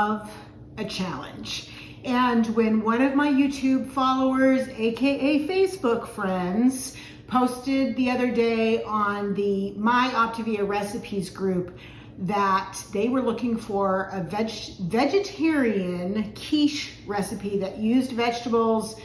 love a challenge. And when one of my YouTube followers, AKA Facebook friends, posted the other day on the My Optavia Recipes group that they were looking for a vegetarian quiche recipe that used vegetables,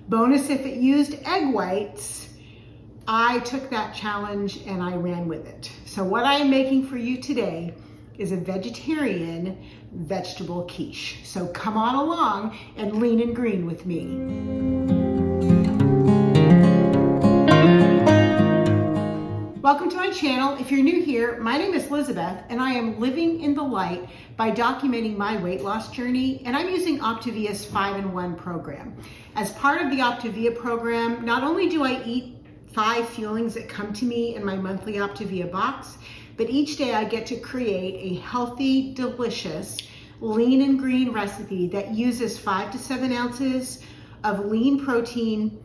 bonus if it used egg whites, I took that challenge and I ran with it. So what I am making for you today is a vegetarian vegetable quiche. So come on along and lean and green with me. Welcome to my channel. If you're new here, my name is Lizabeth and I am living in the light by documenting my weight loss journey, and I'm using Optavia's 5-in-1 program. As part of the Optavia program, not only do I eat 5 fuelings that come to me in my monthly Optavia box, but each day I get to create a healthy, delicious, lean and green recipe that uses 5 to 7 ounces of lean protein,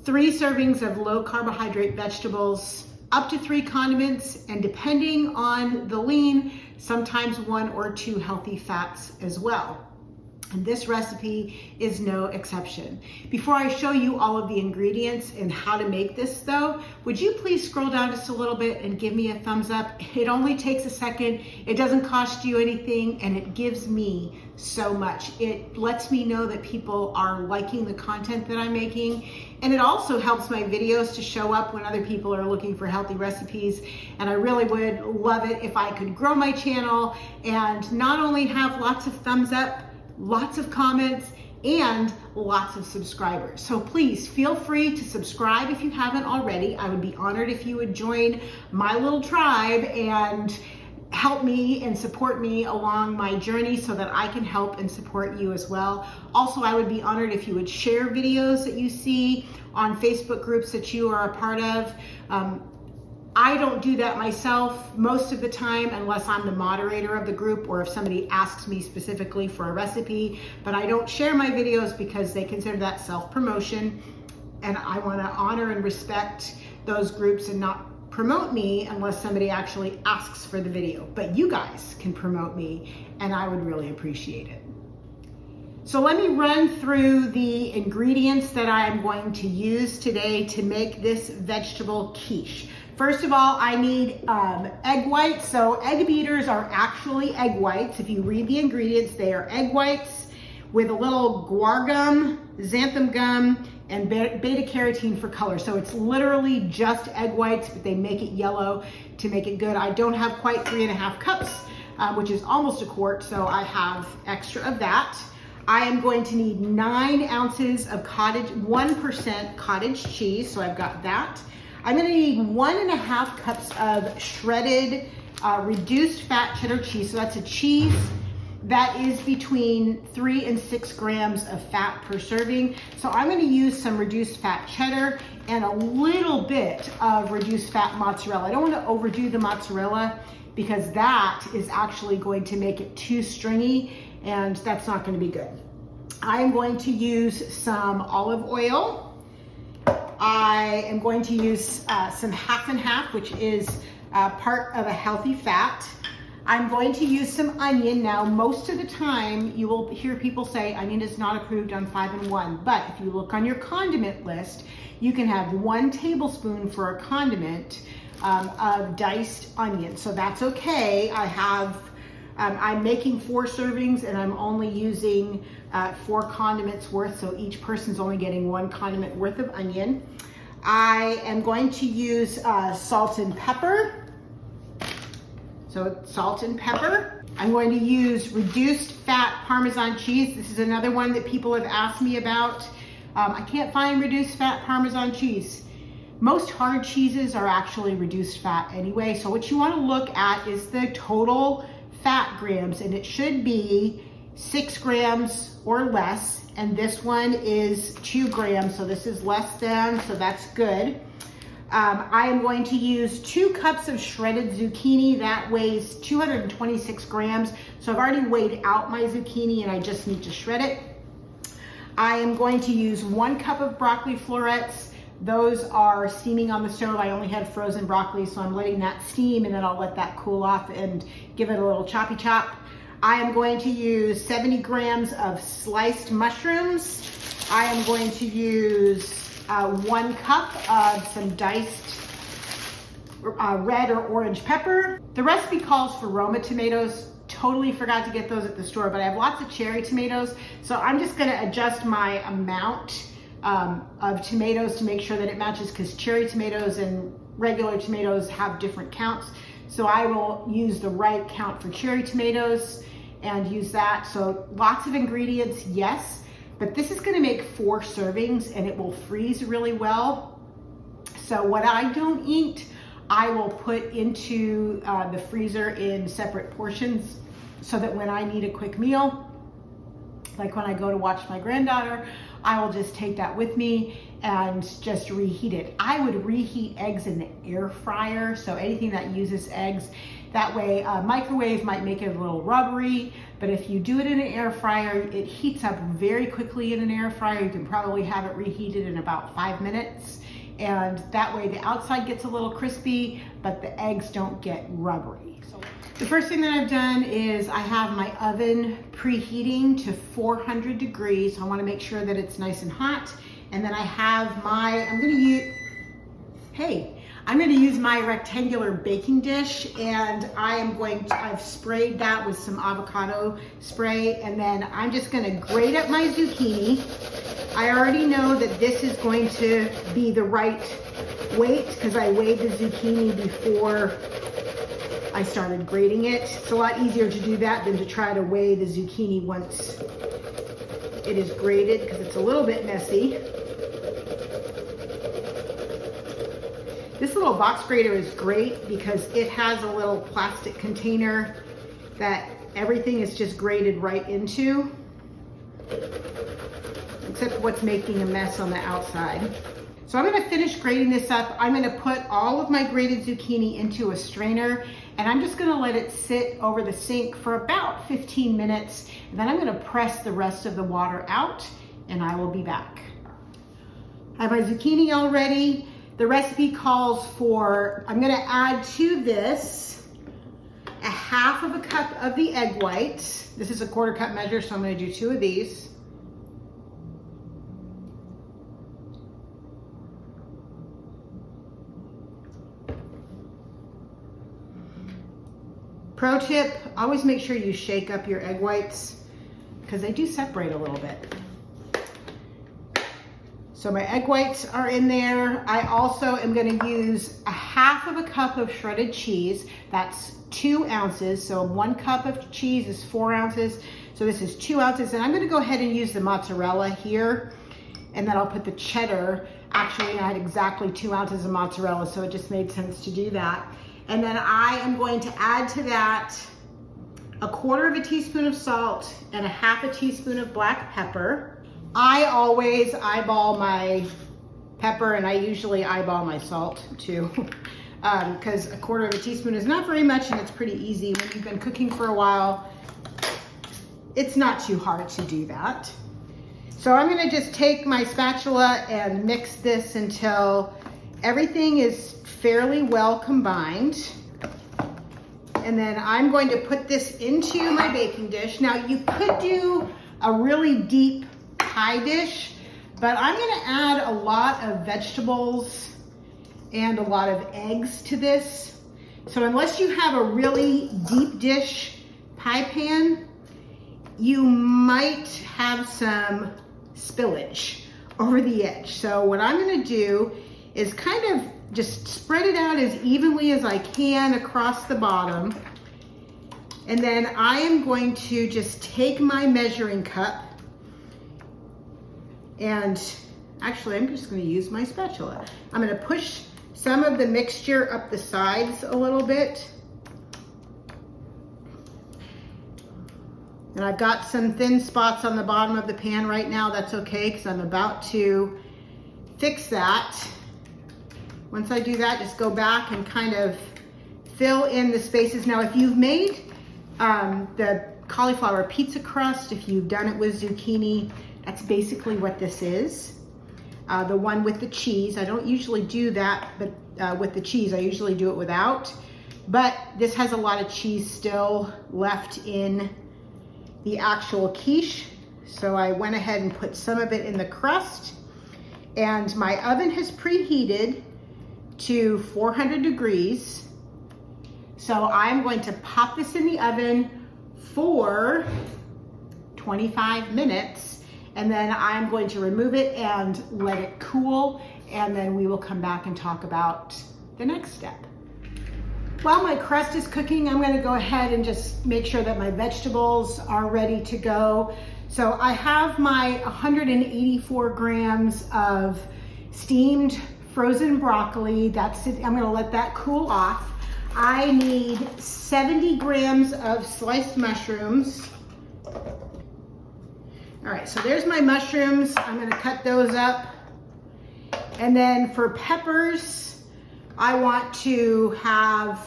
3 servings of low carbohydrate vegetables, up to 3 condiments, and depending on the lean, sometimes 1 or 2 healthy fats as well. And this recipe is no exception. Before I show you all of the ingredients and how to make this though, would you please scroll down just a little bit and give me a thumbs up? It only takes a second, it doesn't cost you anything, and it gives me so much. It lets me know that people are liking the content that I'm making, and it also helps my videos to show up when other people are looking for healthy recipes. And I really would love it if I could grow my channel and not only have lots of thumbs up, lots of comments, and lots of subscribers. So please feel free to subscribe if you haven't already. I would be honored if you would join my little tribe and help me and support me along my journey so that I can help and support you as well. Also, I would be honored if you would share videos that you see on Facebook groups that you are a part of. I don't do that myself most of the time unless I'm the moderator of the group or if somebody asks me specifically for a recipe, but I don't share my videos because they consider that self-promotion, and I want to honor and respect those groups and not promote me unless somebody actually asks for the video. But you guys can promote me and I would really appreciate it. So let me run through the ingredients that I am going to use today to make this vegetable quiche. First of all, I need egg whites. So egg beaters are actually egg whites. If you read the ingredients, they are egg whites with a little guar gum, xanthan gum, and beta carotene for color. So it's literally just egg whites, but they make it yellow to make it good. I don't have quite 3.5 cups, which is almost a quart, so I have extra of that. I am going to need 9 ounces of 1% cottage cheese, so I've got that. I'm gonna need 1.5 cups of shredded reduced fat cheddar cheese. So that's a cheese that is between 3 and 6 grams of fat per serving. So I'm gonna use some reduced fat cheddar and a little bit of reduced fat mozzarella. I don't wanna overdo the mozzarella because that is actually going to make it too stringy and that's not gonna be good. I'm going to use some olive oil. I am going to use some half and half, which is part of a healthy fat. I'm going to use some onion. Now, most of the time you will hear people say onion is not approved on 5-in-1, but if you look on your condiment list, you can have 1 tablespoon for a condiment of diced onion. So that's okay. I'm making 4 servings and I'm only using 4 condiments worth, so each person's only getting 1 condiment worth of onion. I am going to use salt and pepper. So salt and pepper. I'm going to use reduced fat Parmesan cheese. This is another one that people have asked me about. I can't find reduced fat Parmesan cheese. Most hard cheeses are actually reduced fat anyway, so what you want to look at is the total fat grams, and it should be 6 grams or less, and this one is 2 grams, so this is less than, so that's good. I am going to use 2 cups of shredded zucchini. That weighs 226 grams, so I've already weighed out my zucchini and I just need to shred it. I am going to use 1 cup of broccoli florets. Those are steaming on the stove. I only had frozen broccoli, so I'm letting that steam and then I'll let that cool off and give it a little choppy chop. I am going to use 70 grams of sliced mushrooms. I am going to use 1 cup of some diced red or orange pepper. The recipe calls for Roma tomatoes. Totally forgot to get those at the store, but I have lots of cherry tomatoes. So I'm just gonna adjust my amount of tomatoes to make sure that it matches, because cherry tomatoes and regular tomatoes have different counts. So I will use the right count for cherry tomatoes and use that. So lots of ingredients, yes, but this is gonna make 4 servings and it will freeze really well. So what I don't eat, I will put into the freezer in separate portions so that when I need a quick meal, like when I go to watch my granddaughter, I will just take that with me and just reheat it. I would reheat eggs in the air fryer, so anything that uses eggs. That way, microwave might make it a little rubbery, but if you do it in an air fryer, it heats up very quickly in an air fryer. You can probably have it reheated in about 5 minutes. And that way the outside gets a little crispy, but the eggs don't get rubbery. So the first thing that I've done is I have my oven preheating to 400 degrees. I want to make sure that it's nice and hot. And then I have my, I'm going to use my rectangular baking dish, and I've sprayed that with some avocado spray, and then I'm just going to grate up my zucchini. I already know that this is going to be the right weight because I weighed the zucchini before I started grating it. It's a lot easier to do that than to try to weigh the zucchini once it is grated, because it's a little bit messy. This little box grater is great because it has a little plastic container that everything is just grated right into, except what's making a mess on the outside. So I'm gonna finish grating this up. I'm gonna put all of my grated zucchini into a strainer, and I'm just gonna let it sit over the sink for about 15 minutes, and then I'm gonna press the rest of the water out, and I will be back. I have my zucchini all ready. The recipe calls for, I'm gonna add to this a 1/2 cup of the egg whites. This is a 1/4 cup measure, so I'm gonna do 2 of these. Pro tip, always make sure you shake up your egg whites because they do separate a little bit. So my egg whites are in there. I also am gonna use a 1/2 cup of shredded cheese. That's 2 ounces. So 1 cup of cheese is 4 ounces. So this is 2 ounces. And I'm gonna go ahead and use the mozzarella here. And then I'll put the cheddar. Actually, I had exactly 2 ounces of mozzarella, so it just made sense to do that. And then I am going to add to that 1/4 teaspoon of salt and 1/2 teaspoon of black pepper. I always eyeball my pepper, and I usually eyeball my salt too, because 1/4 teaspoon is not very much, and it's pretty easy. When you've been cooking for a while, it's not too hard to do that. So I'm gonna just take my spatula and mix this until everything is fairly well combined. And then I'm going to put this into my baking dish. Now you could do a really deep pie dish, but I'm gonna add a lot of vegetables and a lot of eggs to this. So unless you have a really deep dish pie pan, you might have some spillage over the edge. So what I'm gonna do is kind of just spread it out as evenly as I can across the bottom. And then I am going to just take my measuring cup, and actually I'm just gonna use my spatula. I'm gonna push some of the mixture up the sides a little bit. And I've got some thin spots on the bottom of the pan right now. That's okay, because I'm about to fix that. Once I do that, just go back and kind of fill in the spaces. Now, if you've made the cauliflower pizza crust, if you've done it with zucchini, that's basically what this is. The one with the cheese, I don't usually do that, but with the cheese, I usually do it without. But this has a lot of cheese still left in the actual quiche. So I went ahead and put some of it in the crust, and my oven has preheated to 400 degrees. So I'm going to pop this in the oven for 25 minutes, and then I'm going to remove it and let it cool, and then we will come back and talk about the next step. While my crust is cooking, I'm going to go ahead and just make sure that my vegetables are ready to go. So I have my 184 grams of steamed frozen broccoli. That's it. I'm going to let that cool off. I need 70 grams of sliced mushrooms. All right, so there's my mushrooms. I'm going to cut those up. And then for peppers, I want to have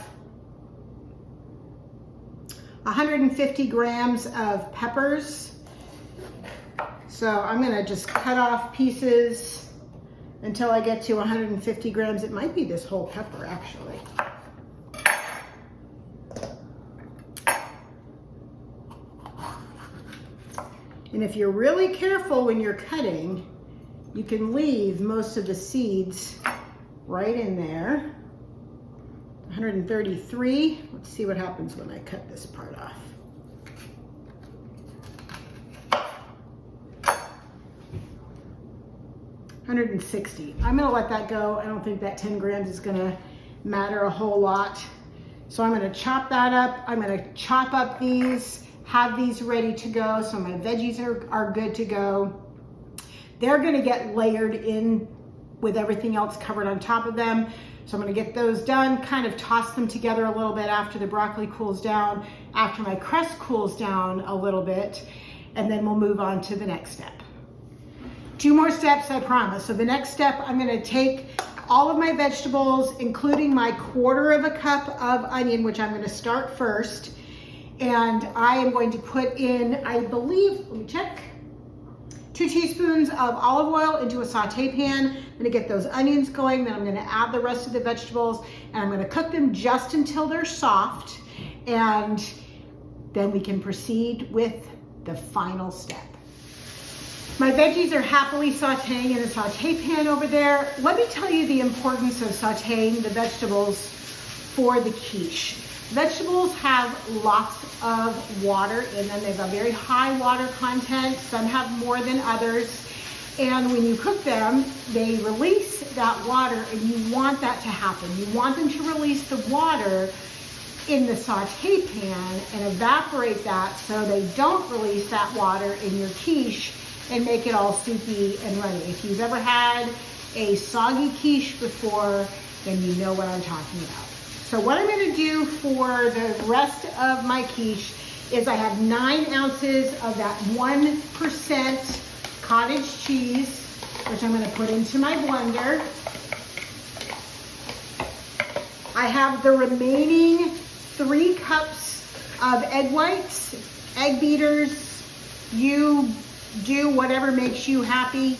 150 grams of peppers. So I'm gonna just cut off pieces until I get to 150 grams. It might be this whole pepper, actually. And if you're really careful when you're cutting, you can leave most of the seeds right in there. 133. Let's see what happens when I cut this part off. 160. I'm gonna let that go. I don't think that 10 grams is gonna matter a whole lot. So I'm gonna chop that up. I'm gonna chop up these, have these ready to go. So my veggies are good to go. They're gonna get layered in with everything else covered on top of them. So I'm gonna get those done, kind of toss them together a little bit after the broccoli cools down, after my crust cools down a little bit, and then we'll move on to the next step. 2 more steps, I promise. So the next step, I'm gonna take all of my vegetables, including my 1/4 cup of onion, which I'm gonna start first. And I am going to put in, I believe, let me check, 2 teaspoons of olive oil into a saute pan. I'm gonna get those onions going, then I'm gonna add the rest of the vegetables, and I'm gonna cook them just until they're soft, and then we can proceed with the final step. My veggies are happily sauteing in a saute pan over there. Let me tell you the importance of sauteing the vegetables for the quiche. Vegetables have lots of water in them. They have a very high water content. Some have more than others. And when you cook them, they release that water, and you want that to happen. You want them to release the water in the saute pan and evaporate that so they don't release that water in your quiche and make it all soupy and runny. If you've ever had a soggy quiche before, then you know what I'm talking about. So what I'm gonna do for the rest of my quiche is I have 9 ounces of that 1% cottage cheese, which I'm gonna put into my blender. I have the remaining 3 cups of egg whites, egg beaters. You do whatever makes you happy.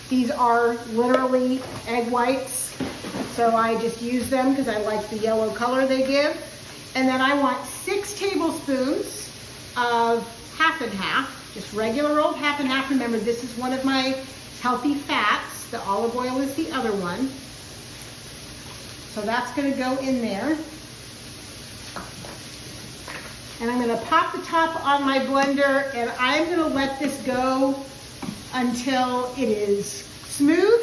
These are literally egg whites, so I just use them because I like the yellow color they give. And then I want 6 tablespoons of half and half, just regular old half and half. Remember, this is one of my healthy fats. The olive oil is the other one. So that's gonna go in there. And I'm gonna pop the top on my blender, and I'm gonna let this go until it is smooth,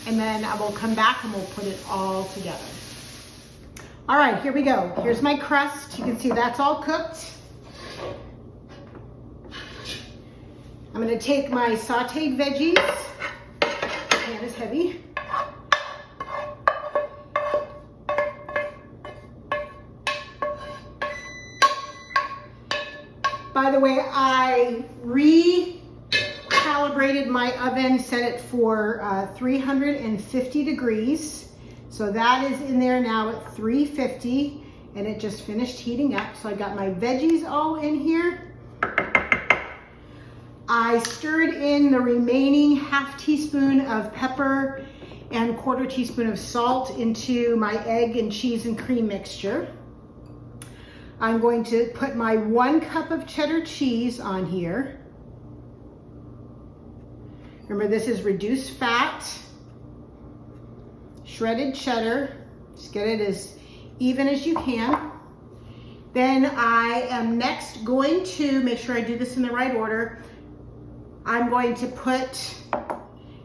and then I will come back and we'll put it all together. All right, here we go. Here's my crust. You can see that's all cooked. I'm gonna take my sauteed veggies. The pan is heavy. By the way, I recalibrated my oven, set it for 350 degrees. So that is in there now at 350, and it just finished heating up. So I got my veggies all in here. I stirred in the remaining half teaspoon of pepper and 1/4 teaspoon of salt into my egg and cheese and cream mixture. I'm going to put my 1 cup of cheddar cheese on here. Remember, this is reduced fat, shredded cheddar. Just get it as even as you can. Then I am next going to make sure I do this in the right order. I'm going to put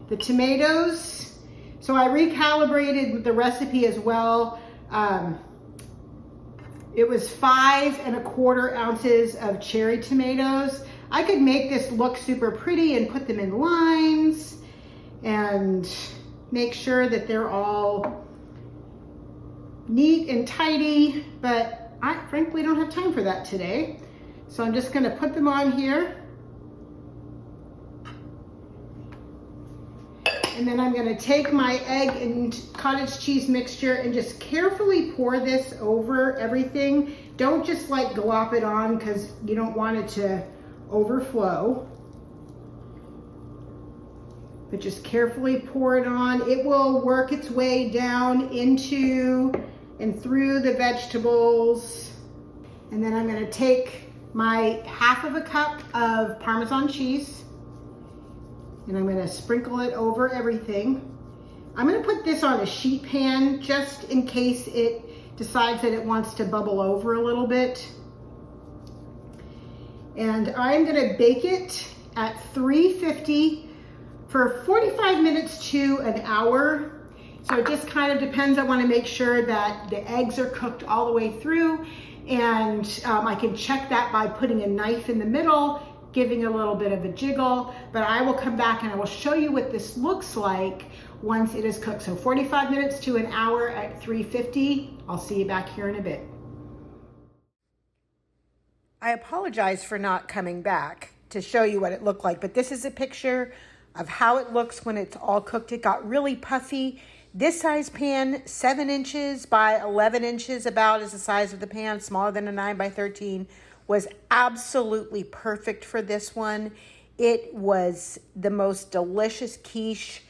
the tomatoes. So I recalibrated the recipe as well. It was 5 1/4 ounces of cherry tomatoes. I could make this look super pretty and put them in lines and make sure that they're all neat and tidy, but I frankly don't have time for that today. So I'm just gonna put them on here. And then I'm gonna take my egg and cottage cheese mixture and just carefully pour this over everything. Don't just like glop it on because you don't want it to overflow. But just carefully pour it on. It will work its way down into and through the vegetables. And then I'm gonna take my 1/2 cup of Parmesan cheese and I'm gonna sprinkle it over everything. I'm gonna put this on a sheet pan just in case it decides that it wants to bubble over a little bit. And I'm gonna bake it at 350 for 45 minutes to an hour. So it just kind of depends. I want to make sure that the eggs are cooked all the way through, and I can check that by putting a knife in the middle, giving a little bit of a jiggle, but I will come back and I will show you what this looks like once it is cooked. So 45 minutes to an hour at 350. I'll see you back here in a bit. I apologize for not coming back to show you what it looked like, but this is a picture of how it looks when it's all cooked. It got really puffy. This size pan, 7 inches by 11 inches, about is the size of the pan, smaller than a 9 by 13, was absolutely perfect for this one. It was the most delicious quiche.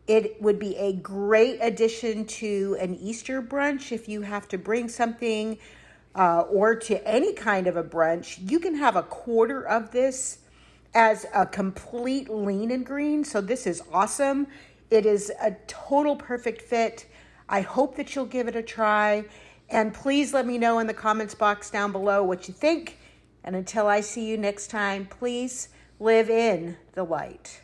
It would be a great addition to an Easter brunch if you have to bring something or to any kind of a brunch. You can have a 1/4 of this as a complete lean and green. So this is awesome. It is a total perfect fit. I hope that you'll give it a try. And please let me know in the comments box down below what you think. And until I see you next time, please live in the light.